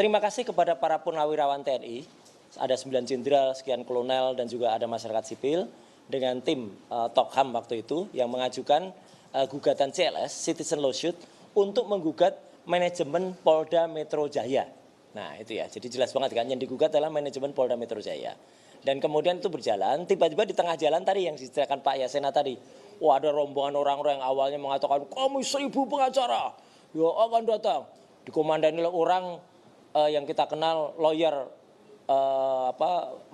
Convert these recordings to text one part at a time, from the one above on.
terima kasih kepada para purnawirawan TNI, ada 9 jenderal, sekian kolonel, dan juga ada masyarakat sipil, dengan tim Tokham waktu itu yang mengajukan gugatan CLS, Citizen Lawsuit, untuk menggugat manajemen Polda Metro Jaya. Nah itu ya, jadi jelas banget kan, yang digugat adalah manajemen Polda Metro Jaya. Dan kemudian itu berjalan, tiba-tiba di tengah jalan tadi yang diceritakan Pak Yasena tadi, wah ada rombongan orang-orang yang awalnya mengatakan, kami 1000 pengacara, ya akan datang. Dikomandani oleh orang yang kita kenal, lawyer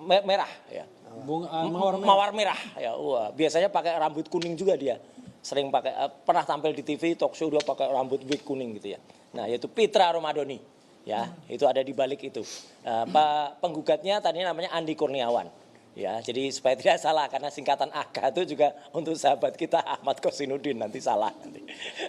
merah, ya. Mawar merah, ya. Wah, biasanya pakai rambut kuning juga dia. Sering pakai, pernah tampil di TV, talk show dia pakai rambut wig kuning gitu ya. Nah yaitu Pitra Romadoni. Ya, itu ada di balik itu. Penggugatnya tadi namanya Andi Kurniawan. Ya, jadi supaya tidak salah karena singkatan AGA itu juga untuk sahabat kita Ahmad Kosinudin, nanti salah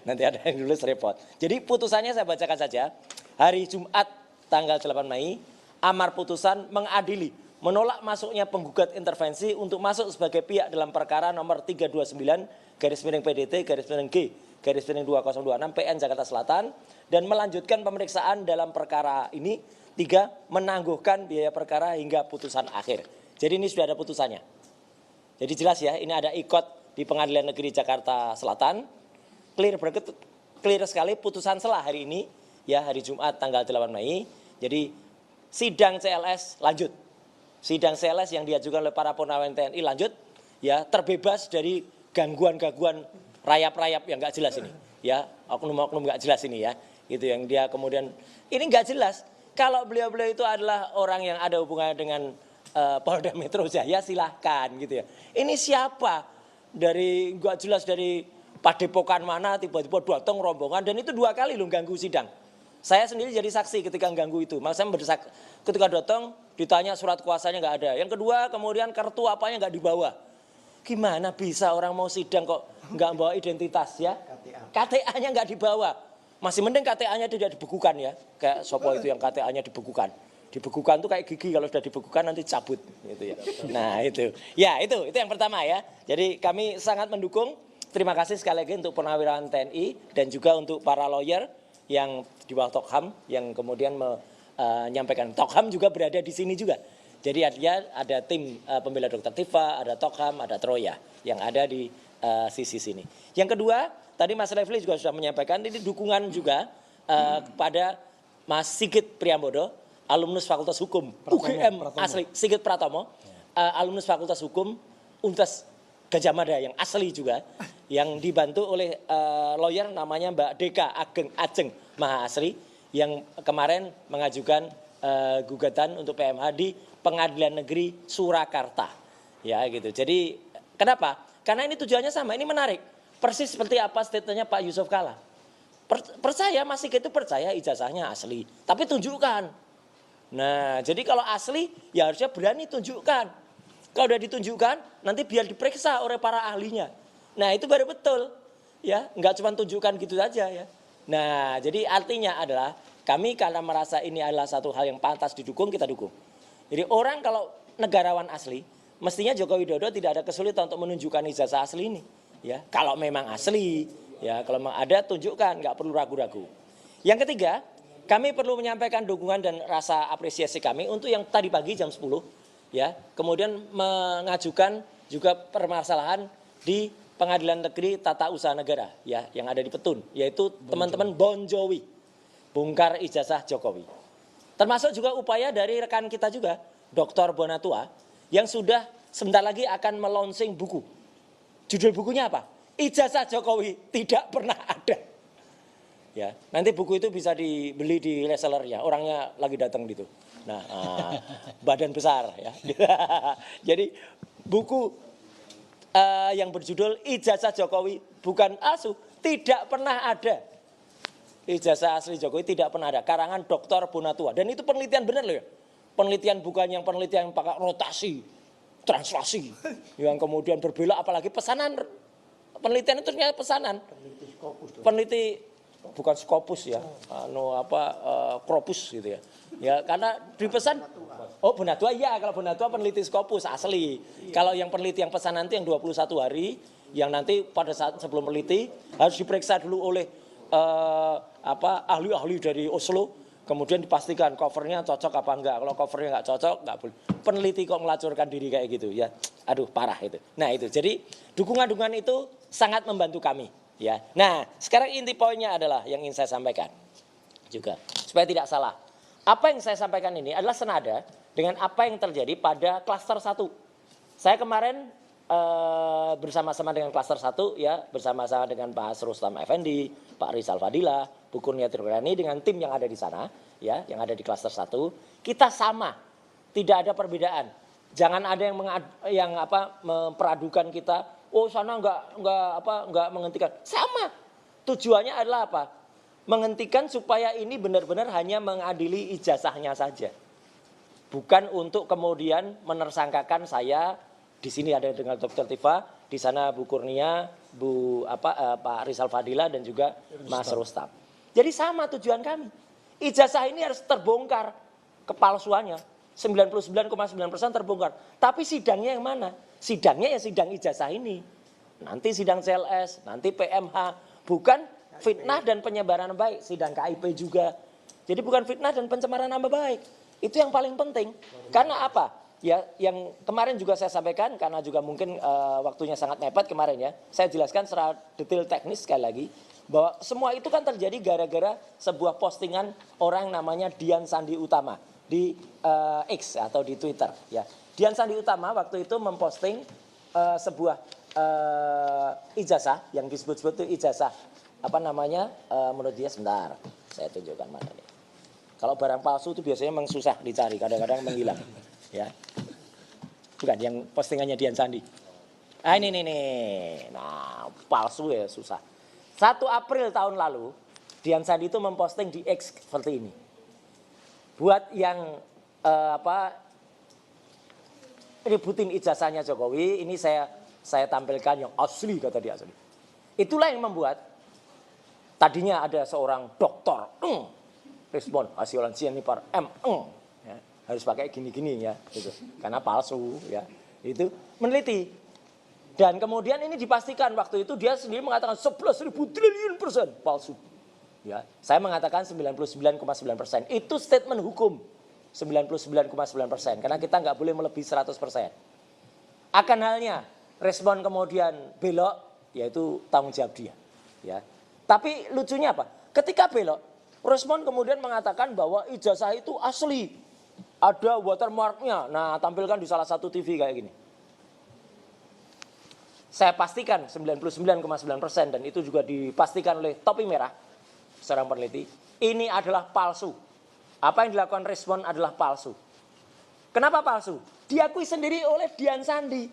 nanti ada yang nulis repot. Jadi putusannya saya bacakan saja. Hari Jumat tanggal 8 Mei, amar putusan mengadili menolak masuknya penggugat intervensi untuk masuk sebagai pihak dalam perkara nomor 329/PDT/G/2026 PN Jakarta Selatan dan melanjutkan pemeriksaan dalam perkara ini. 3. Menangguhkan biaya perkara hingga putusan akhir. Jadi ini sudah ada putusannya. Jadi jelas ya, ini ada ikot di Pengadilan Negeri Jakarta Selatan. Clear sekali putusan selah hari ini, ya hari Jumat tanggal 8 Mei. Jadi sidang CLS lanjut. Sidang CLS yang diajukan oleh para purnawirawan TNI lanjut, ya terbebas dari gangguan-gangguan rayap-rayap yang nggak jelas ini, ya oknum-oknum nggak jelas ini ya, itu yang dia kemudian ini nggak jelas. Kalau beliau-beliau itu adalah orang yang ada hubungannya dengan Polda Metro Jaya, silahkan gitu ya. Ini siapa dari nggak jelas dari padepokan mana tiba-tiba datang rombongan dan itu 2 kali loh ganggu sidang. Saya sendiri jadi saksi ketika ganggu itu. Maksudnya berdesak ketika datang ditanya surat kuasanya nggak ada. Yang kedua kemudian kartu apanya nggak dibawa. Gimana bisa orang mau sidang kok nggak bawa identitas ya? KTA-nya nggak dibawa. Masih mending KTA-nya tidak dibekukan ya. Kayak Sopo itu yang KTA-nya dibekukan. Dibekukan tuh kayak gigi, kalau sudah dibekukan nanti cabut gitu ya. Nah itu. Ya itu yang pertama ya. Jadi kami sangat mendukung. Terima kasih sekali lagi untuk purnawirawan TNI dan juga untuk para lawyer yang di bawah Tokham yang kemudian menyampaikan. Tokham juga berada di sini juga. Jadi artinya ada tim pembela Dr. Tifa, ada Tokham, ada Troya yang ada di sisi sini. Yang kedua, tadi Mas Refli juga sudah menyampaikan ini dukungan juga kepada Mas Sigit Priambodo, alumnus Fakultas Hukum UGM asli, Sigit Pratomo, alumnus Fakultas Hukum Universitas Gajah Mada yang asli juga, yang dibantu oleh lawyer namanya Mbak Deka Ajeng Maha Asri, yang kemarin mengajukan gugatan untuk PMH di Pengadilan Negeri Surakarta. Ya gitu. Jadi kenapa? Karena ini tujuannya sama, ini menarik. Persis seperti apa statementnya Pak Yusuf Kalla. Percaya, Mas Sigit itu percaya ijazahnya asli, tapi tunjukkan. Nah, jadi kalau asli ya harusnya berani tunjukkan. Kalau udah ditunjukkan, nanti biar diperiksa oleh para ahlinya. Nah, itu baru betul. Ya, nggak cuma tunjukkan gitu saja ya. Nah, jadi artinya adalah kami karena merasa ini adalah satu hal yang pantas didukung, kita dukung. Jadi orang kalau negarawan asli, mestinya Joko Widodo tidak ada kesulitan untuk menunjukkan ijazah asli ini. Ya, kalau memang asli, ya kalau memang ada tunjukkan, nggak perlu ragu-ragu. Yang ketiga, kami perlu menyampaikan dukungan dan rasa apresiasi kami untuk yang tadi pagi jam 10, ya, kemudian mengajukan juga permasalahan di Pengadilan Negeri Tata Usaha Negara, ya, yang ada di Petun, yaitu teman-teman Bonjowi, bongkar ijazah Jokowi. Termasuk juga upaya dari rekan kita juga, Dr. Bonatua, yang sudah sebentar lagi akan melonsing buku. Judul bukunya apa? Ijazah Jokowi tidak pernah ada. Ya, nanti buku itu bisa dibeli di resellernya, orangnya lagi datang gitu. Nah, badan besar ya. Jadi buku yang berjudul Ijazah Jokowi bukan palsu, tidak pernah ada. Ijazah asli Jokowi tidak pernah ada. Karangan Dr. Bonatua. Dan itu penelitian benar loh ya. Penelitian bukan yang penelitian pakai rotasi, translasi, yang kemudian berbeda, apalagi pesanan. Penelitian itu ternyata pesanan. Peneliti bukan Scopus ya, Kropus gitu ya. Ya karena dipesan. Oh Bonatua iya, kalau Bonatua peneliti Scopus asli. Kalau yang peneliti yang pesanan itu yang 21 hari, yang nanti pada saat sebelum peneliti harus diperiksa dulu oleh ahli-ahli dari Oslo, Kemudian dipastikan covernya cocok apa enggak. Kalau covernya enggak cocok, enggak boleh. Peneliti kok melacurkan diri kayak gitu ya. Aduh, parah itu. Nah, itu. Jadi dukungan-dukungan itu sangat membantu kami ya. Nah, sekarang inti poinnya adalah yang ingin saya sampaikan juga supaya tidak salah. Apa yang saya sampaikan ini adalah senada dengan apa yang terjadi pada klaster 1. Saya kemarin bersama-sama dengan klaster 1 ya, bersama-sama dengan Pak Rustam Effendi, Pak Rizal Fadila, Bu Kurniati Nurani dengan tim yang ada di sana ya, yang ada di klaster 1, kita sama. Tidak ada perbedaan. Jangan ada yang memperadukan kita, oh sana enggak menghentikan. Sama. Tujuannya adalah apa? Menghentikan supaya ini benar-benar hanya mengadili ijazahnya saja. Bukan untuk kemudian menersangkakan saya. Di sini ada dengan Dr. Tifa, di sana Bu Kurnia, Pak Rizal Fadila dan juga Mas Rustam. Jadi sama tujuan kami. Ijazah ini harus terbongkar kepalsuannya. 99,9% terbongkar. Tapi sidangnya yang mana? Sidangnya ya sidang ijazah ini. Nanti sidang CLS, nanti PMH, bukan fitnah dan penyebaran nama baik, sidang KIP juga. Jadi bukan fitnah dan pencemaran nama baik. Itu yang paling penting. Karena apa? Ya, yang kemarin juga saya sampaikan karena juga mungkin waktunya sangat mepet kemarin ya. Saya jelaskan secara detail teknis sekali lagi bahwa semua itu kan terjadi gara-gara sebuah postingan orang namanya Dian Sandi Utama di X atau di Twitter ya. Dian Sandi Utama waktu itu memposting sebuah ijazah yang disebut-sebut itu ijazah menurut dia, sebentar saya tunjukkan mana nih. Kalau barang palsu itu biasanya memang susah dicari, kadang-kadang menghilang. Ya, bukan yang postingannya Dian Sandi. Ini nih, nah palsu ya susah. 1 April tahun lalu Dian Sandi itu memposting di X seperti ini. Buat yang ributin ijazahnya Jokowi, ini saya tampilkan yang asli kata dia asli. Itulah yang membuat tadinya ada seorang dokter respon hasil lansian ini par harus pakai gini-gini ya gitu. Karena palsu ya. Itu meneliti. Dan kemudian ini dipastikan waktu itu dia sendiri mengatakan 11.000 triliun persen palsu. Ya, saya mengatakan 99,9%. Itu statement hukum. 99,9% karena kita nggak boleh melebihi 100%. Akan halnya respon kemudian belok yaitu tanggung jawab dia, ya. Tapi lucunya apa? Ketika belok, respon kemudian mengatakan bahwa ijazah itu asli. Ada watermarknya. Nah, tampilkan di salah satu TV kayak gini. Saya pastikan 99,9% dan itu juga dipastikan oleh topi merah seorang peneliti. Ini adalah palsu. Apa yang dilakukan respon adalah palsu. Kenapa palsu? Diakui sendiri oleh Dian Sandi.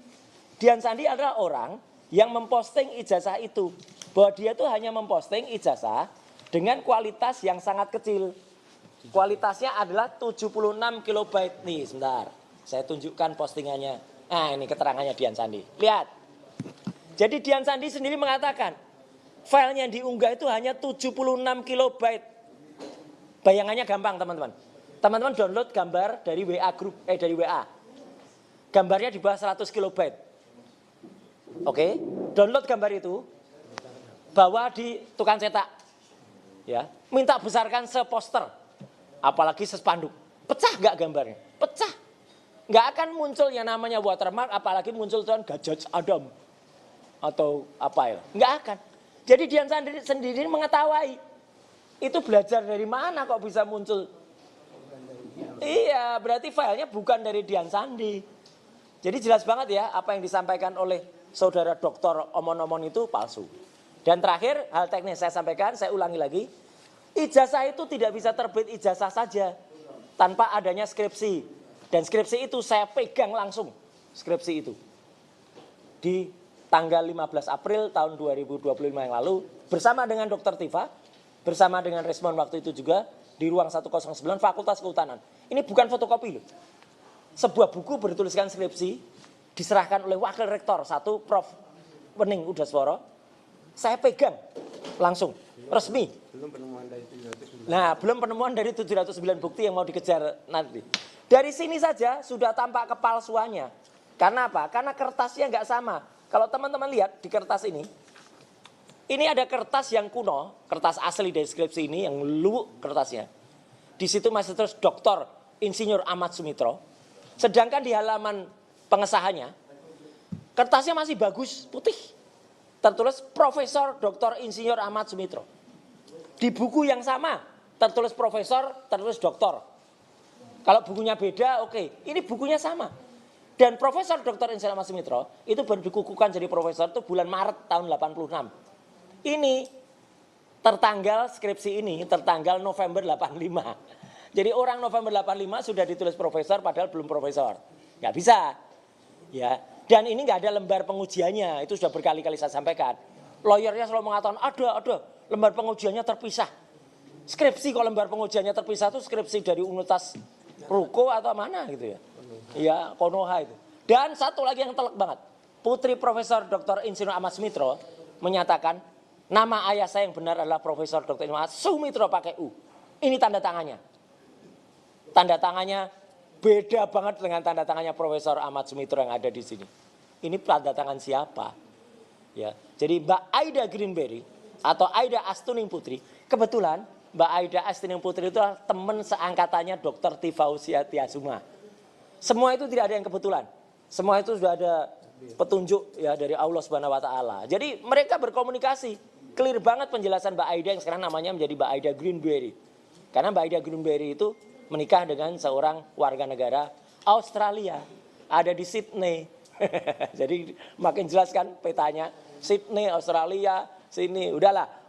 Dian Sandi adalah orang yang memposting ijazah itu. Bahwa dia tuh hanya memposting ijazah dengan kualitas yang sangat kecil. Kualitasnya adalah 76 kilobyte nih, sebentar. Saya tunjukkan postingannya. Nah, ini keterangannya Dian Sandi. Lihat. Jadi Dian Sandi sendiri mengatakan, filenya yang diunggah itu hanya 76 kilobyte. Bayangannya gampang, teman-teman. Teman-teman download gambar dari WA grup dari WA. Gambarnya di bawah 100 kilobyte. Oke, download gambar itu, bawa di tukang cetak. Ya, minta besarkan seposter. Apalagi sespanduk, pecah gak gambarnya? Pecah. Gak akan muncul yang namanya watermark, apalagi muncul tuan Gajah Adam. Atau apa ya, gak akan. Jadi Dian Sandi sendiri mengetahui. Itu belajar dari mana kok bisa muncul? Iya, berarti filenya bukan dari Dian Sandi. Jadi jelas banget ya, apa yang disampaikan oleh saudara dokter omon-omon itu palsu. Dan terakhir, hal teknis saya sampaikan, saya ulangi lagi. Ijazah itu tidak bisa terbit ijazah saja tanpa adanya skripsi. Dan skripsi itu saya pegang langsung, skripsi itu. Di tanggal 15 April tahun 2025 yang lalu, bersama dengan Dr. Tifa, bersama dengan respon waktu itu juga, di ruang 109 Fakultas Kehutanan. Ini bukan fotokopi loh. Sebuah buku bertuliskan skripsi, diserahkan oleh Wakil Rektor 1, Prof. Wening Udaswara. Saya pegang langsung, resmi. Belum penemuan dari 709 bukti yang mau dikejar nanti. Dari sini saja sudah tampak kepalsuannya. Karena apa? Karena kertasnya nggak sama. Kalau teman-teman lihat di kertas ini ada kertas yang kuno, kertas asli dari skripsi ini yang luwuk kertasnya. Di Di situ masih terus Dr. Insinyur Ahmad Sumitro. Sedangkan di halaman pengesahannya, kertasnya masih bagus, putih. Tertulis Profesor Dr. Insinyur Ahmad Sumitro. Di buku yang sama, tertulis profesor, tertulis doktor. Kalau bukunya beda, oke. Ini bukunya sama. Dan Profesor Dr. Insinyur Ahmad Sumitro itu baru dikukuhkan jadi profesor itu bulan Maret tahun 86. Ini tertanggal skripsi ini tertanggal November 85. Jadi orang November 85 sudah ditulis profesor padahal belum profesor. Nggak bisa. Ya. Dan ini nggak ada lembar pengujiannya, itu sudah berkali-kali saya sampaikan. Lawyernya selalu mengatakan ada lembar pengujiannya terpisah. Skripsi kalau lembar pengujiannya terpisah itu skripsi dari Universitas Ruko atau mana gitu ya. Ya, Konoha itu. Dan satu lagi yang telak banget. Putri Profesor Dr. Insinyur Ahmad Sumitro menyatakan nama ayah saya yang benar adalah Profesor Dr. Ahmad Sumitro pakai U. Ini tanda tangannya. Tanda tangannya beda banget dengan tanda tangannya Profesor Ahmad Sumitro yang ada di sini. Ini tanda tangan siapa? Ya, jadi Mbak Aida Greenberry atau Aida Astuning Putri, kebetulan Mbak Aida Astuning Putri itu adalah teman seangkatannya Dr. Tifausia Tiasuma. Semua itu tidak ada yang kebetulan. Semua itu sudah ada petunjuk ya dari Allah Subhanahu wa taala. Jadi mereka berkomunikasi. Clear banget penjelasan Mbak Aida yang sekarang namanya menjadi Mbak Aida Greenberry. Karena Mbak Aida Greenberry itu menikah dengan seorang warga negara Australia. Ada di Sydney. Jadi makin jelas kan petanya. Sydney, Australia, sini. Udahlah.